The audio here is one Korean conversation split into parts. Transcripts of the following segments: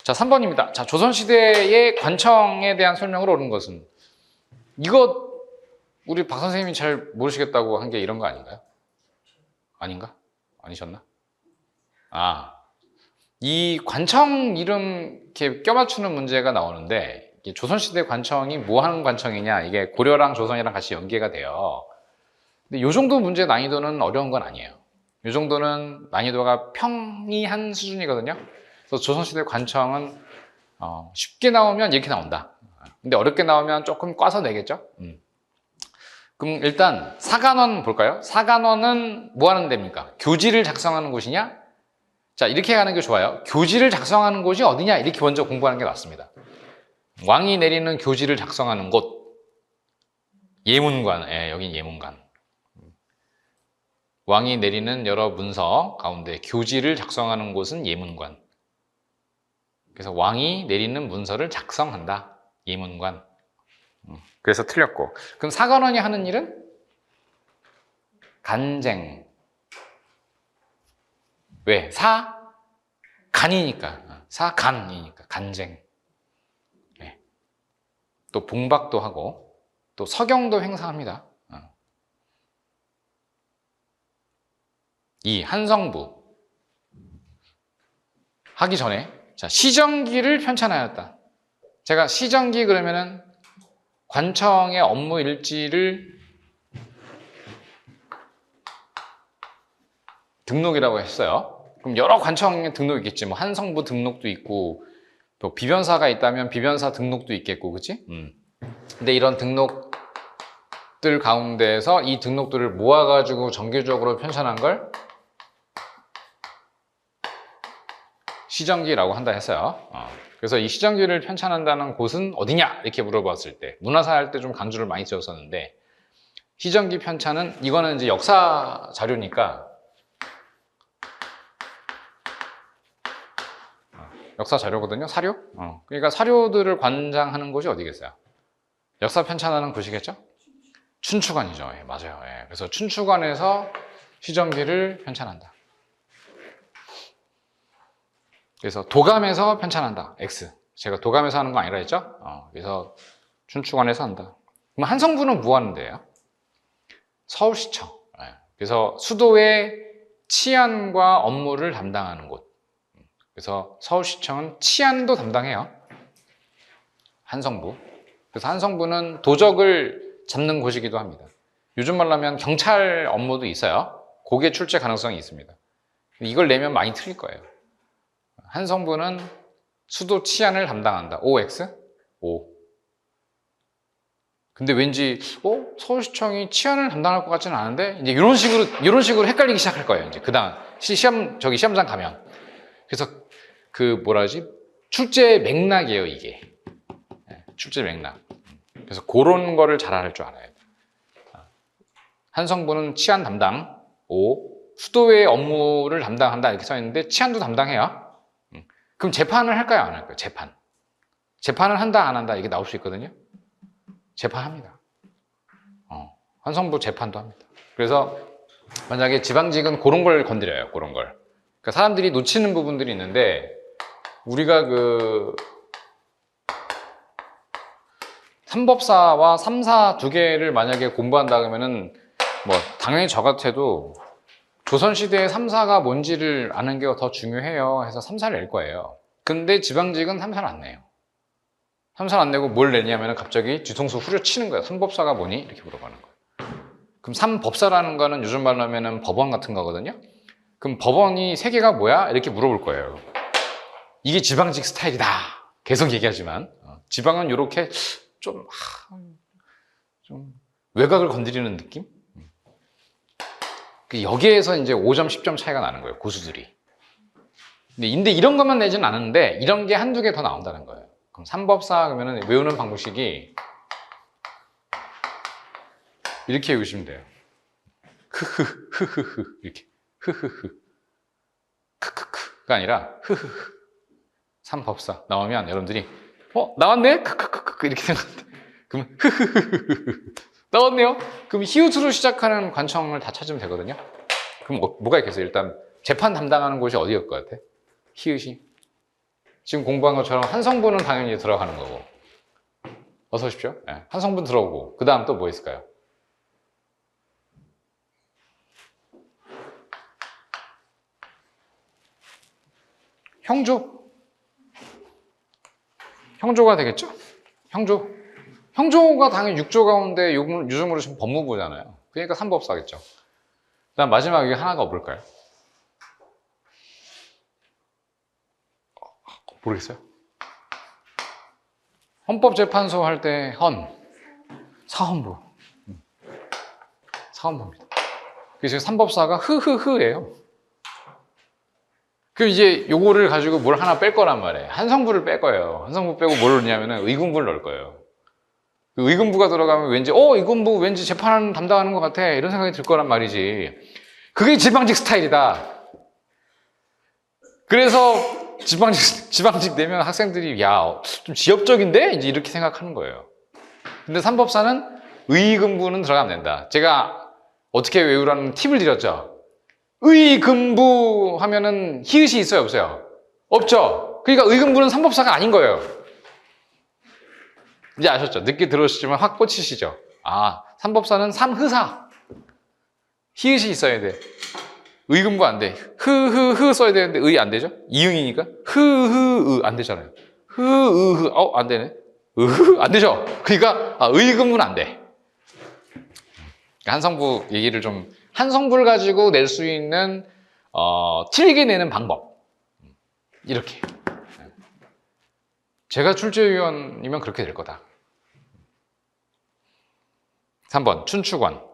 자, 3번입니다. 자, 조선시대의 관청에 대한 설명을 옳은 것은 이거 우리 박 선생님이 잘 모르시겠다고 한 게 이런 거 아닌가요? 아닌가? 아니셨나? 이 관청 이름 이렇게 껴맞추는 문제가 나오는데 이게 조선시대 관청이 뭐 하는 관청이냐 이게 고려랑 조선이랑 같이 연계가 돼요. 근데 이 정도 문제 난이도는 어려운 건 아니에요. 이 정도는 난이도가 평이한 수준이거든요. 그래서 조선시대 관청은 쉽게 나오면 이렇게 나온다. 근데 어렵게 나오면 조금 꽈서 내겠죠. 그럼 일단 사관원 볼까요? 사관원은 뭐 하는 데입니까? 교지를 작성하는 곳이냐? 자, 이렇게 가는 게 좋아요. 교지를 작성하는 곳이 어디냐? 이렇게 먼저 공부하는 게 낫습니다. 왕이 내리는 교지를 작성하는 곳. 예문관. 예, 여긴 예문관. 왕이 내리는 여러 문서 가운데 교지를 작성하는 곳은 예문관. 그래서 왕이 내리는 문서를 작성한다. 예문관. 그래서 틀렸고. 그럼 사관원이 하는 일은? 간쟁. 왜? 간이니까. 사간이니까. 간쟁. 네. 또 봉박도 하고 또 서경도 행사합니다. 이 한성부 하기 전에 자, 시정기를 편찬하였다. 제가 시정기 그러면은 관청의 업무 일지를 등록이라고 했어요. 그럼 여러 관청의 등록이 있겠지. 뭐 한성부 등록도 있고 또 비변사가 있다면 비변사 등록도 있겠고, 그치? 근데 이런 등록들 가운데에서 이 등록들을 모아가지고 정기적으로 편찬한 걸 시정기라고 한다 했어요. 그래서 이 시정기를 편찬한다는 곳은 어디냐? 이렇게 물어봤을 때 문화사 할 때 좀 강조를 많이 지었었는데 시정기 편찬은 이거는 이제 역사 자료니까 역사 자료거든요. 사료? 그러니까 사료들을 관장하는 곳이 어디겠어요? 역사 편찬하는 곳이겠죠? 춘추관이죠. 예, 맞아요. 예. 그래서 춘추관에서 시정기를 편찬한다. 그래서 도감에서 편찬한다. X. 제가 도감에서 하는 거 아니라 했죠? 그래서 춘추관에서 한다. 그럼 한성부는 뭐 하는 데예요? 서울시청. 그래서 수도의 치안과 업무를 담당하는 곳. 그래서 서울시청은 치안도 담당해요. 한성부. 그래서 한성부는 도적을 잡는 곳이기도 합니다. 요즘 말로 하면 경찰 업무도 있어요. 고개 출제 가능성이 있습니다. 이걸 내면 많이 틀릴 거예요. 한성부는 수도 치안을 담당한다. OX? O. 근데 왠지 서울시청이 치안을 담당할 것 같지는 않은데 이제 이런 식으로 헷갈리기 시작할 거예요. 이제 그다음 시험장 가면. 그래서 출제 맥락이에요, 이게. 출제 맥락. 그래서 그런 거를 잘 알 줄 알아야 돼. 한성부는 치안 담당, O. 수도의 업무를 담당한다 이렇게 써 있는데 치안도 담당해요. 그럼 재판을 할까요, 안 할까요? 재판을 한다, 안 한다 이게 나올 수 있거든요. 재판합니다. 한성부 재판도 합니다. 그래서 만약에 지방직은 그런 걸 건드려요, 그런 걸. 그러니까 사람들이 놓치는 부분들이 있는데 우리가 삼법사와 삼사 두 개를 만약에 공부한다 그러면은 뭐 당연히 저 같아도 조선시대의 삼사가 뭔지를 아는 게 더 중요해요 해서 삼사를 낼 거예요. 근데 지방직은 삼사를 안 내요. 삼사를 안 내고 뭘 내냐면 갑자기 뒤통수 후려치는 거예요. 삼법사가 뭐니? 이렇게 물어보는 거예요. 그럼 삼법사라는 거는 요즘 말로 하면은 법원 같은 거거든요. 그럼 법원이 세 개가 뭐야? 이렇게 물어볼 거예요. 이게 지방직 스타일이다. 계속 얘기하지만 지방은 이렇게 좀 외곽을 건드리는 느낌? 여기에서 이제 5점, 10점 차이가 나는 거예요, 고수들이. 근데 이런 것만 내지는 않은데 이런 게 한두 개 더 나온다는 거예요. 그럼 삼법사 그러면 외우는 방식이 이렇게 외우시면 돼요. 흐흐흐흐흐 이렇게 흐흐흐 크크크가 아니라 흐흐흐 삼법사 나오면 여러분들이 나왔네? 크크크크 이렇게 생각하는데 그럼 흐흐흐흐 나왔네요? 그럼 히읗으로 시작하는 관청을 다 찾으면 되거든요. 그럼 뭐가 있겠어요? 일단 재판 담당하는 곳이 어디일 것 같아? 히읗이 지금 공부한 것처럼 한 성분은 당연히 들어가는 거고. 어서 오십시오. 네, 한 성분 들어오고 그 다음 또 뭐 있을까요? 형조. 형조가 되겠죠? 형조. 형조가 당연히 6조 가운데 요즘으로 지금 법무부잖아요. 그러니까 삼법사겠죠. 그 다음 마지막 이게 하나가 뭘까요? 모르겠어요. 헌법재판소 할 때 사헌부. 사헌부입니다. 그래서 삼법사가 흐흐흐예요. 그럼 이제 요거를 가지고 뭘 하나 뺄 거란 말이에요. 한성부를 뺄 거예요. 한성부 빼고 뭘 넣냐면은 의금부를 넣을 거예요. 그 의금부가 들어가면 왠지 의금부 왠지 재판 담당하는 것 같아 이런 생각이 들 거란 말이지. 그게 지방직 스타일이다. 그래서 지방직 되면 학생들이 야, 좀 지역적인데? 이제 이렇게 생각하는 거예요. 근데 삼법사는 의금부는 들어가면 된다. 제가 어떻게 외우라는 팁을 드렸죠. 의금부 하면은 히읗이 있어요, 없어요? 없죠. 그러니까 의금부는 삼법사가 아닌 거예요. 이제 아셨죠? 늦게 들어오시지만 확 꽂히시죠? 아, 삼법사는 삼흐사. 히읗이 있어야 돼. 의금부 안 돼. 흐흐흐 써야 되는데 의 안 되죠? 이응이니까 흐흐으 안 되잖아요. 흐으흐 안 되네. 으흐 안 되죠? 그러니까 의금부는 안 돼. 한성부 얘기를 좀 한성부를 가지고 낼 수 있는 틀게 내는 방법 이렇게. 제가 출제위원이면 그렇게 될 거다. 3번 춘추관.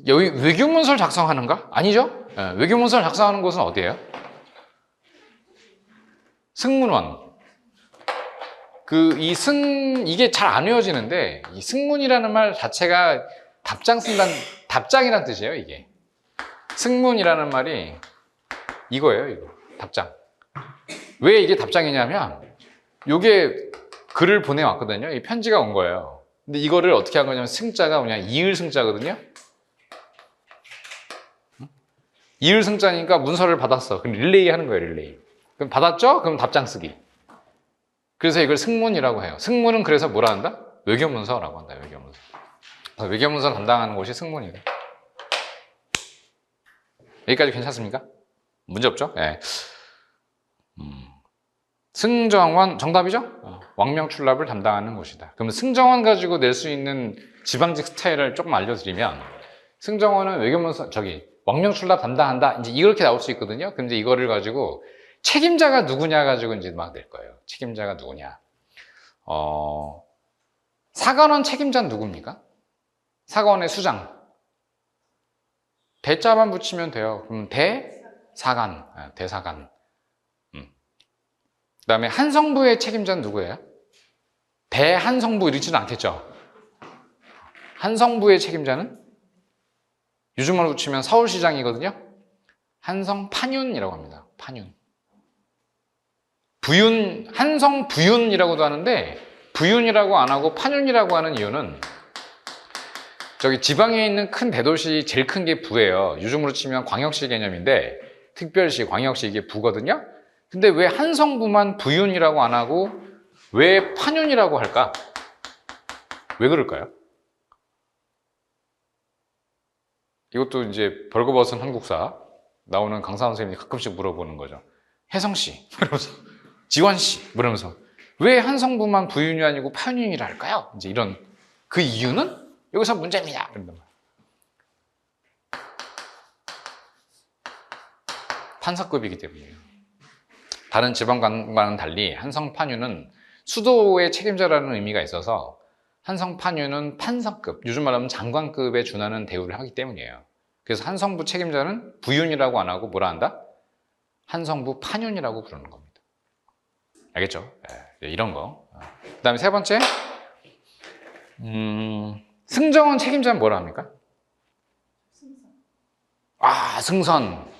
여기 외교문서를 작성하는가? 아니죠? 외교문서를 작성하는 곳은 어디예요? 승문원. 이게 잘 안 외워지는데 이 승문이라는 말 자체가 답장이란 뜻이에요. 이게 승문이라는 말이 이거예요. 이거 답장. 왜 이게 답장이냐면 요게 글을 보내왔거든요. 이 편지가 온 거예요. 근데 이거를 어떻게 한 거냐면 승자가 그냥 이을 승자거든요. 이을 승자니까 문서를 받았어. 그럼 릴레이 하는 거예요. 릴레이. 그럼 받았죠? 그럼 답장 쓰기. 그래서 이걸 승문이라고 해요. 승문은 그래서 뭐라 한다? 외교문서라고 한다. 외교문서. 외교문서 담당하는 곳이 승문이에요. 여기까지 괜찮습니까? 문제 없죠? 네. 승정원 정답이죠? 왕명출납을 담당하는 곳이다. 그러면 승정원 가지고 낼 수 있는 지방직 스타일을 조금 알려드리면 승정원은 외교문서 왕명출납 담당한다. 이제 이렇게 나올 수 있거든요. 근데 이거를 가지고 책임자가 누구냐 가지고 이제 막 낼 거예요. 책임자가 누구냐? 사관원 책임자는 누굽니까? 사관원의 수장. 대자만 붙이면 돼요. 그럼 대사관, 대사관. 그 다음에 한성부의 책임자는 누구예요? 대한성부 이러지는 않겠죠. 한성부의 책임자는 요즘으로 붙이면 서울시장이거든요. 한성판윤이라고 합니다. 판윤. 한성부윤이라고도 하는데 부윤이라고 안 하고 판윤이라고 하는 이유는 지방에 있는 큰 대도시 제일 큰 게 부예요. 요즘으로 치면 광역시 개념인데 특별시, 광역시 이게 부거든요. 근데 왜 한성부만 부윤이라고 안 하고 왜 판윤이라고 할까? 왜 그럴까요? 이것도 이제 벌거벗은 한국사 나오는 강사 선생님이 가끔씩 물어보는 거죠. 혜성씨, 그러면서 지원씨, 그러면서 왜 한성부만 부윤이 아니고 판윤이라 할까요? 이제 이런 그 이유는 여기서 문제입니다. 판사급이기 때문이에요. 다른 지방관과는 달리 한성판윤은 수도의 책임자라는 의미가 있어서 한성판윤은 판사급, 요즘 말하면 장관급에 준하는 대우를 하기 때문이에요. 그래서 한성부 책임자는 부윤이라고 안 하고 뭐라 한다? 한성부 판윤이라고 부르는 겁니다. 알겠죠? 네, 이런 거. 그 다음에 세 번째, 승정원 책임자는 뭐라 합니까? 승선.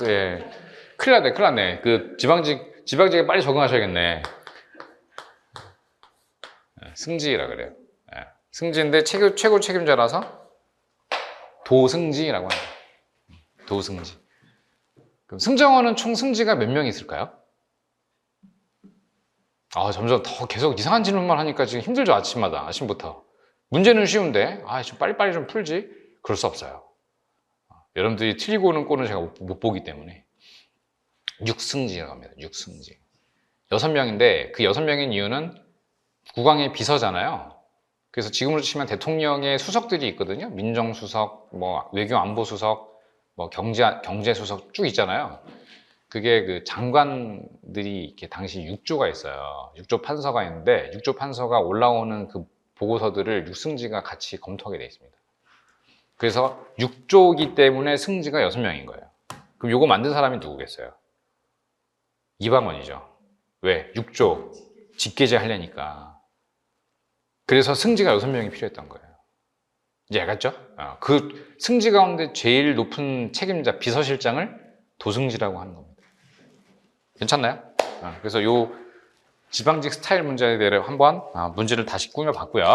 예. 큰일 났네. 그 지방직에 빨리 적응하셔야겠네. 승지라 그래요. 승지인데 최고 책임자라서 도승지라고 합니다. 도승지. 그럼 승정원은 총 승지가 몇 명 있을까요? 점점 더 계속 이상한 질문만 하니까 지금 힘들죠, 아침마다, 아침부터. 문제는 쉬운데, 좀 빨리빨리 좀 풀지? 그럴 수 없어요. 여러분들이 틀리고 오는 꼴은 제가 못 보기 때문에. 육승지라고 합니다, 육승지. 6명인데, 그 6명인 이유는 국왕의 비서잖아요. 그래서 지금으로 치면 대통령의 수석들이 있거든요. 민정수석, 뭐 외교안보수석, 뭐 경제수석 쭉 있잖아요. 그게 그 장관들이 이렇게 당시 6조가 있어요. 6조 판서가 있는데 6조 판서가 올라오는 그 보고서들을 육승지가 같이 검토하게 돼 있습니다. 그래서 6조이기 때문에 승지가 6명인 거예요. 그럼 요거 만든 사람이 누구겠어요? 이방원이죠. 왜? 6조 직계제 하려니까. 그래서 승지가 6명이 필요했던 거예요. 이제 알겠죠? 그 승지 가운데 제일 높은 책임자 비서실장을 도승지라고 하는 겁니다. 괜찮나요? 그래서 요 지방직 스타일 문제에 대해 한번 문제를 다시 꾸며봤고요.